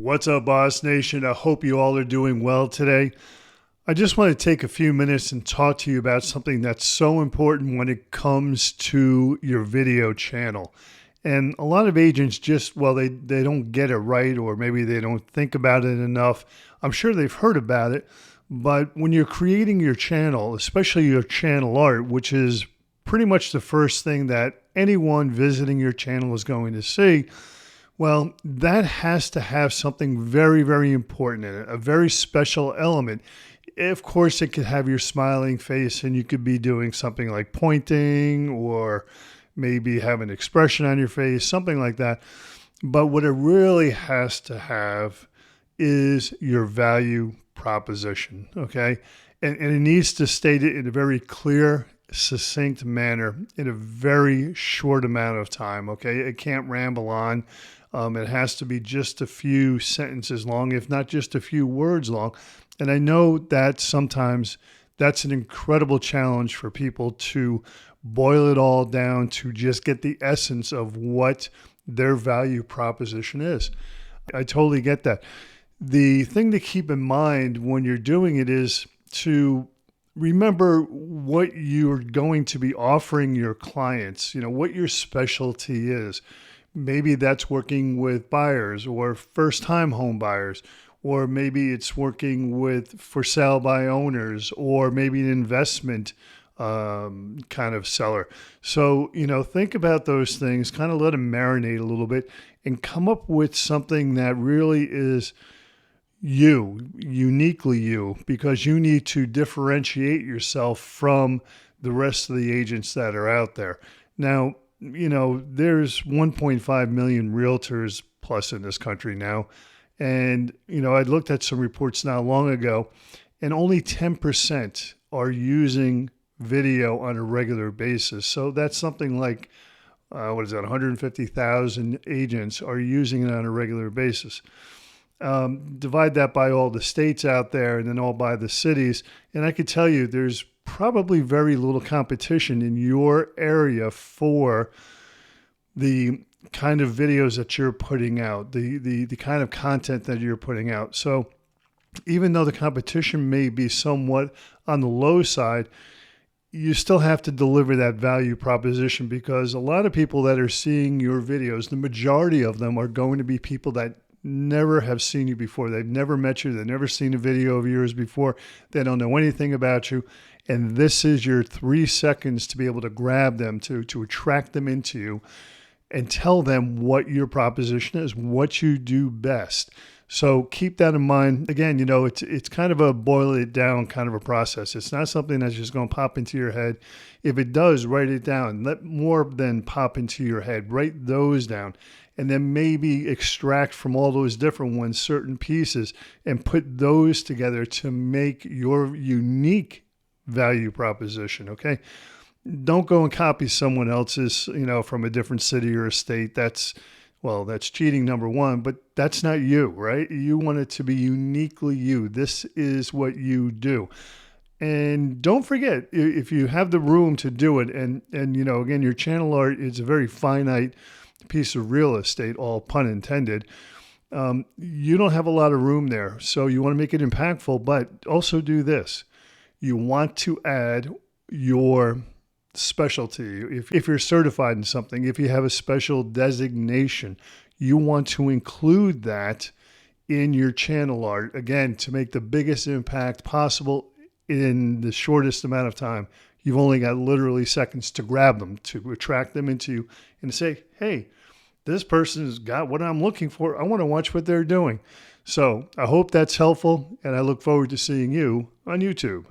What's up, Boss Nation? I hope you all are doing well today. I just want to take a few minutes and talk to you about something that's so important when it comes to your video channel. And a lot of agents just, well, they don't get it right, or maybe they don't think about it enough. I'm sure they've heard about it, but when you're creating your channel, especially your channel art, which is pretty much the first thing that anyone visiting your channel is going to see, well, that has to have something very, very important in it, a very special element. Of course, it could have your smiling face, and you could be doing something like pointing, or maybe have an expression on your face, something like that. But what it really has to have is your value proposition, okay? And it needs to state it in a very clear, succinct manner in a very short amount of time, okay? It can't ramble on. It has to be just a few sentences long, if not just a few words long. And I know that sometimes that's an incredible challenge for people to boil it all down to just get the essence of what their value proposition is. I totally get that. The thing to keep in mind when you're doing it is to remember what you're going to be offering your clients, what your specialty is. Maybe that's working with buyers or first-time home buyers, or maybe it's working with for sale by owners, or maybe an investment kind of seller. So, think about those things, kind of let them marinate a little bit, and come up with something that really is you, uniquely you, because you need to differentiate yourself from the rest of the agents that are out there. Now, there's 1.5 million realtors plus in this country now. And, I looked at some reports not long ago, and only 10% are using video on a regular basis. So that's something like, 150,000 agents are using it on a regular basis. Divide that by all the states out there, and then all by the cities. And I could tell you there's probably very little competition in your area for the kind of videos that you're putting out, the kind of content that you're putting out. So even though the competition may be somewhat on the low side, you still have to deliver that value proposition, because a lot of people that are seeing your videos, the majority of them are going to be people that never have seen you before. They've never met you. They've never seen a video of yours before. They don't know anything about you. And this is your 3 seconds to be able to grab them, to attract them into you, and tell them what your proposition is, what you do best. So keep that in mind. Again, it's kind of a boil it down kind of a process. It's not something that's just going to pop into your head. If it does, write it down. Let more than pop into your head. Write those down. And then maybe extract from all those different ones certain pieces and put those together to make your unique value proposition, okay? Don't go and copy someone else's, from a different city or a state. That's cheating, number one, but that's not you, right? You want it to be uniquely you. This is what you do. And don't forget, if you have the room to do it, and again, your channel art is a very finite piece of real estate, all pun intended. You don't have a lot of room there. So you want to make it impactful, but also do this. You want to add your specialty. If you're certified in something, if you have a special designation, you want to include that in your channel art, again, to make the biggest impact possible in the shortest amount of time. You've only got literally seconds to grab them, to attract them into you, and to say, hey, this person's got what I'm looking for. I want to watch what they're doing. So I hope that's helpful, and I look forward to seeing you on YouTube.